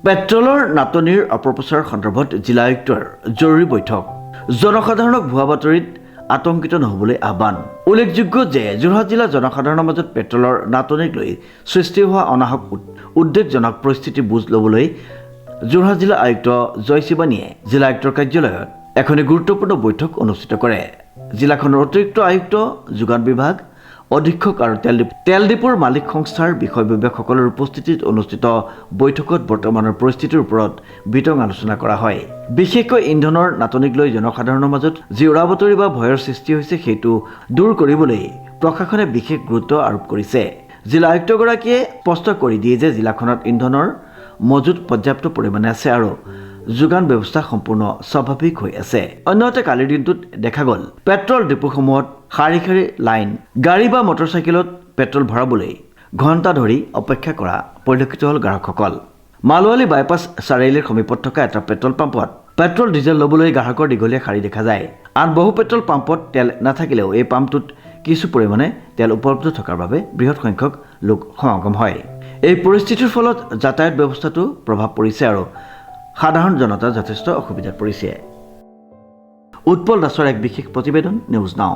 পেট্ৰলৰ নাটনিৰ অপপ্ৰচাৰ সন্দৰ্ভত জিলা আয়ুক্তৰ জৰুৰী বৈঠক জনসাধাৰণক ভুৱা বাতৰিত আতংকিত নহবলৈ আহ্বান উল্লেখযোগ্য যে যোৰহাট জিলা জনসাধাৰণৰ মাজত পেট্ৰলৰ নাটনিক লৈ সৃষ্টি হোৱা অনাহক উদ্বেগজনক পৰিস্থিতি বুজ ল'বলৈ যোৰহাট জিলা আয়ুক্ত জয় শিৱানীয়ে জিলা আয়ুক্তৰ কাৰ্যালয়ত এখন গুৰুত্বপূৰ্ণ বৈঠক অনুষ্ঠিত কৰে। জিলাখনৰ অতিৰিক্ত আয়ুক্ত যোগান বিভাগ অধীক্ষক আৰু তেল ডিপোৰ মালিক সংস্থাৰ বিষয়ববীয়াসকলৰ উপস্থিতিত অনুষ্ঠিত বৈঠকত বৰ্তমানৰ পৰিস্থিতিৰ ওপৰত বিতং আলোচনা কৰা হয়। বিশেষকৈ ইন্ধনৰ নাটনিক লৈ জনসাধাৰণৰ মাজত যি উৰাবাতৰি বা ভয়ৰ সৃষ্টি হৈছে সেইটো দূৰ কৰিবলৈ প্ৰশাসনে বিশেষ গুৰুত্ব আৰোপ কৰিছে। জিলা আয়ুক্তগৰাকীয়ে স্পষ্ট কৰি দিয়ে যে জিলাখনত ইন্ধনৰ মজুত পৰ্যাপ্ত পৰিমাণে আছে আৰু যোগান ব্যৱস্থা সম্পূৰ্ণ স্বাভাৱিক হৈ আছে। অন্যহাতে কালিৰ দিনটোত দেখা গ'ল পেট্ৰল ডিপোসমূহত শাৰী শাৰী লাইন গাড়ী বা মটৰচাইকেলত পেট্ৰল ভৰাবলৈ ঘণ্টা ধৰি অপেক্ষা কৰা পৰিলক্ষিত হ'ল গ্ৰাহকসকল। মালোৱালী বাইপাছ চাৰিআলিৰ সমীপত থকা এটা পেট্ৰল পাম্পত পেট্ৰল ডিজেল ল'বলৈ গ্ৰাহকৰ দীঘলীয়া শাৰী দেখা যায়। আন বহু পেট্ৰল পাম্পত তেল নাথাকিলেও এই পাম্পটোত কিছু পৰিমাণে তেল উপলব্ধ থকাৰ বাবে বৃহৎ সংখ্যক লোক সমাগম হয়। এই পৰিস্থিতিৰ ফলত যাতায়াত ব্যৱস্থাটো প্ৰভাৱ পৰিছে আৰু সাধাৰণ জনতা যথেষ্ট অসুবিধাত পৰিছে। উৎপল দাসৰ এক বিশেষ প্ৰতিবেদন নিউজ নাও।